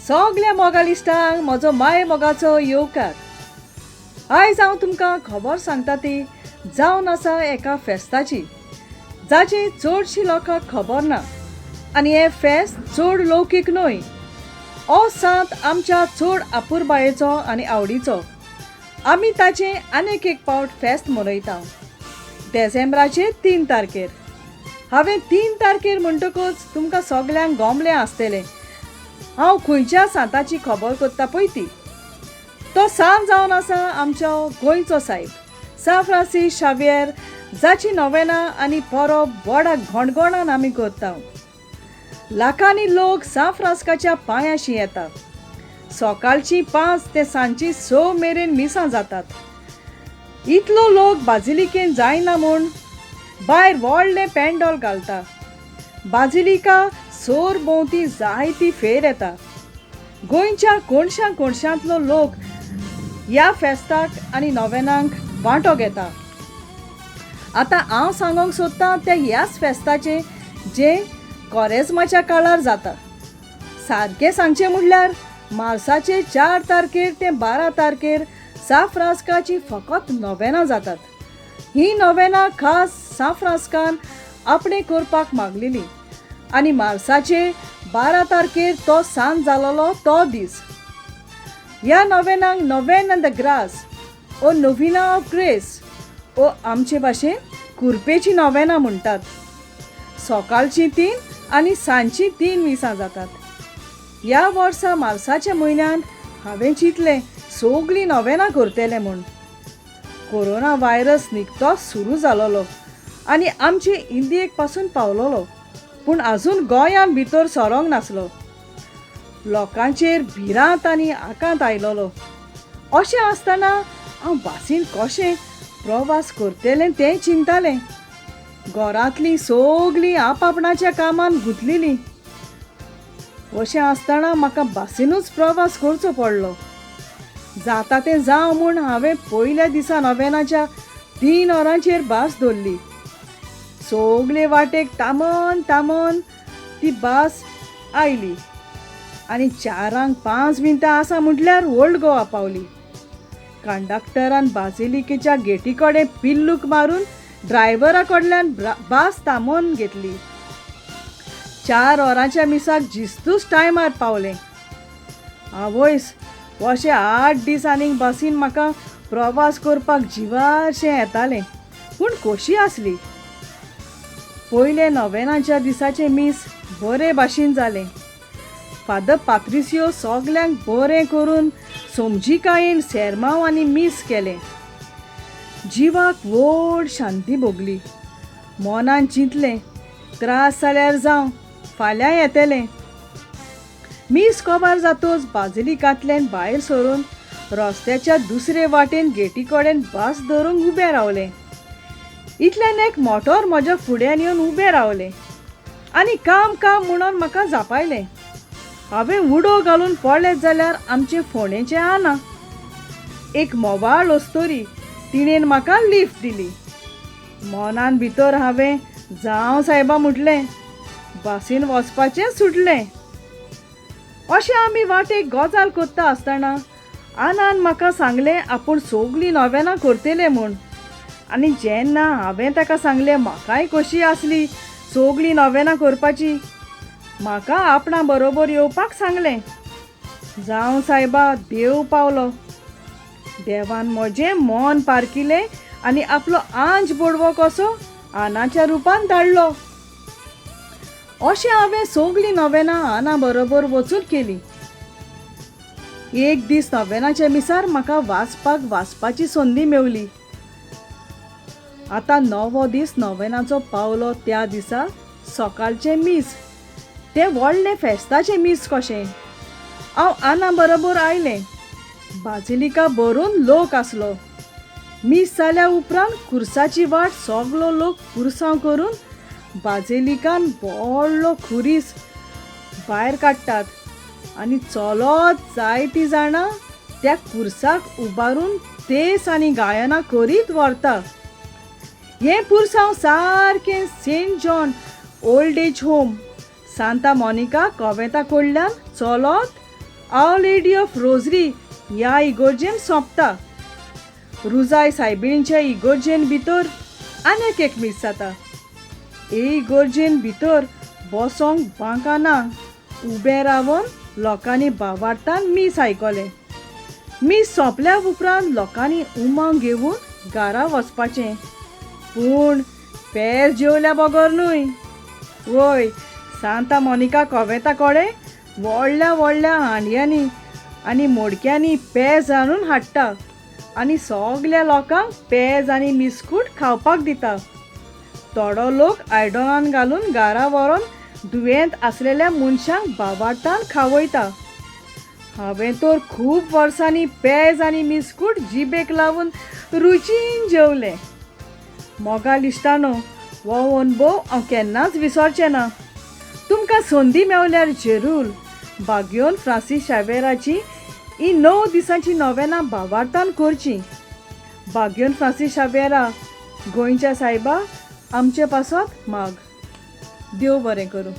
सगल्या मोगालिस्टांक म्हजो माय मोगाचो येवकार. आयज हांव तुमकां खबर सांगता ती जावन आसा एका फेस्ताची जाची चडशीं लोकांक खबर ना. आनी हें फेस्त चड लौकीक न्हय. हो सांत आमच्या चड आपुरबायेचो आनी आवडीचो. आमी ताचें आनीक एक पावट फेस्त मनयता डिसेंबराचे 3 तारखेर. हांवें 3 तारखेर म्हणटकूच तुमकां सगल्यांक गोमलें आसतलें हांव खंयच्या सांताची खबर करता पळय ती. तो सांत जावन आसा आमच्या गोंयचो सायब सान फ्रांसीस शावेर, जाची नोवेनां आनी परब व्हडा घोणघोणान आमी करता. लाखांनी लोक सान फ्रांस्काच्या पांयाशी येता. सकाळची 5 ते सांजची 6 मेरेन मिसां जातात. इतलो लोक बाजिलिकेन जायना म्हूण भायर व्हडलें पेंडॉल घालता. बाजिलिका सोर भोंवती जायती फेर येता. गोंयच्या कोणशा कोणशांतलो लोक ह्या फेस्ताक आनी नोवेनांक वांटो घेता. आतां हांव सांगूंक सोदतां त्या ह्याच फेस्ताचें जें कोरेजमाच्या काळार जाता. सारकें सांगचें म्हणल्यार मार्साचे 4 तारखेर ते 12 तारखेर सान फ्रांस्काची फकत नोवेनां जातात. ही नोवेनां खास सान फ्रांस्कान आपणे करपाक मागलेली आनी मार्साचे 12 तारखेर तो सांत जालोलो तो दीस. ह्या नोवेनांक नोवेन ऑन द ग्रास ओ नोविना ऑफ ग्रेस ओ आमचे भाशेन कुरपेची नोवेनां म्हणटात. सकाळची 3 आनी सांजची 3 मिसां जातात. ह्या वर्सा मार्साच्या म्हयन्यांत हांवें चिंतलें सगळीं नोवेनां करतलें म्हूण. कोरोना व्हायरस निकतोच सुरू जालोलो आनी आमचे इंडियेक पासून पावलोलो, पूण आजून गोंयांत भितर सरोंक नासलो. लोकांचेर भिरांत आनी आकांत आयलोलो. अशें आसतना हांव बासीन कशें प्रवास करतलें तें चिंतालें. घरांतलीं सगळीं आपआपणाच्या कामान गुंतलेलीं. अशें आसतना म्हाका बासीनूच प्रवास करचो पडलो. जाता तें जावं म्हूण हांवें पयल्या दिसा नोवेनाच्या 3 वरांचेर बास धरली. सगळे वाटेक तामन तामन ती बास आयली आनी 4:05 मिनटां आसा म्हटल्यार ओल्ड गोवा पावली. कंडक्टरान बाजिलिकेच्या गेटी कडेन पिल्लूक मारून ड्रायव्हरा कडल्यान बास थांबोवन घेतली. 4 वरांच्या मिसाक जिस्तूच टायमार पावलें. आवयस अशें 8 दीस आनीक बासीन म्हाका प्रवास करपाक जिवारशें येतालें, पूण कशी आसली. पयले नोवेनाच्या दिसाचें मीस बरे भाशेन जालें. फादर पात्रिसियो सगल्यांक बरें करून समजिकायेन सेरमांव आनी मीस केलें. जिवाक व्हड शांती भोगली. मनान चिंतलें त्रास जाल्यार जावं, फाल्यां येतलें. मीस कोबार जातूच बाजिलिकांतल्यान भायर सरून रस्त्याच्या दुसरे वाटेन गेटी कडेन बास धरून उबें रावलें. इतल्यान एक मोटोर म्हज्या फुड्यान येवन उबें रावलें आनी काम काम म्हणून म्हाका जापायलें. हांवें उडो घालून पडलें जाल्यार आमचे फोंडेचें आना. एक मोबाळ अस्तोरी तिणेन म्हाका लिफ्ट दिली. मनान भितर हांवें जावं सायबा म्हटलें, बासीन वचपाचें सुटलें. अशें आमी वाटेक गजाल करता आसतना आनान म्हाका सांगलें आपूण सगळीं नोवेनां करतलें म्हूण. आनी जेन्ना हांवें ताका सांगलें म्हाकाय कशी आसली सगळीं नोवेनां करपाची, म्हाका आपणा बरोबर येवपाक सांगलें. जावं सायबा देव पावलो. देवान म्हजें मन पारकिलें आनी आपलो आंज बोडवो कसो आनाच्या रुपान धाडलो. अशें हांवें सगळीं नोवेनां आना बरोबर वचून केलीं. एक दीस नोवेनाच्या मिसार म्हाका वाचपाची संदी मेवली. आतां 9वो दीस नोवेनाचो पावलो. त्या दिसा सकाळचें मीस तें व्हडलें फेस्ताचें मीस कशें. हांव आना बरोबर आयलें. बाजिलिका भरून लोक आसलो. मीस जाल्या उपरांत खुर्साची वाट सगलो लोक पुरसांव करून बाजिलिकान व्हडलो खुरीस भायर काडटात आनी चलत जायतीं जाणां त्या खुर्साक उबारून तेस आनी गायनां करीत व्हरता. हें पुरसांव सारकें Saint John old age home Santa Monica कवेता कडल्यान चलत आवर लेडी ऑफ रोजरी ह्या इगोर्जेन सोंपता. रुजाय सायबिणीच्या इगोर्जेन भितर आनीक एक मीस जाता. हे इगोर्जेन भितर बसोंक बांका ना. उबें रावन लोकांनी बावार्थान मीस आयकलें. मीस सोंपल्या उपरांत लोकांनी उमंग घेवन घरा वचपाचें. पूण पेज जेवल्या बगर न्हय. वय सांता मोनिका कोवेता कोडे व्हडल्या व्हडल्या हांडयांनी आनी मडक्यांनी पेज हाडून हाडटा आनी सगल्या लोकांक पेज आनी बिस्कूट खावपाक दिता. थोडो लोक आयदनांत घालून घरा व्हरून दुयेंत आसलेल्या मनशांक बावार्थान खावयता. हांवें तर खूब वर्सांनी पेज आनी बिस्कूट जिबेक लावून रुचीन जेवलें. मोगाल इश्टानो, हो अनुभव हांव केन्नाच विसरचें ना. तुमकां संदी मेवल्यार जरूर बागयोन फ्रांसीस शावेराची ही 9 दिसांची नोवेनां भावार्थान करचीं. बागयोन फ्रांसीस शावेरा, गोंयच्या सायबा, आमचे पासत माग. देव बरें करूं.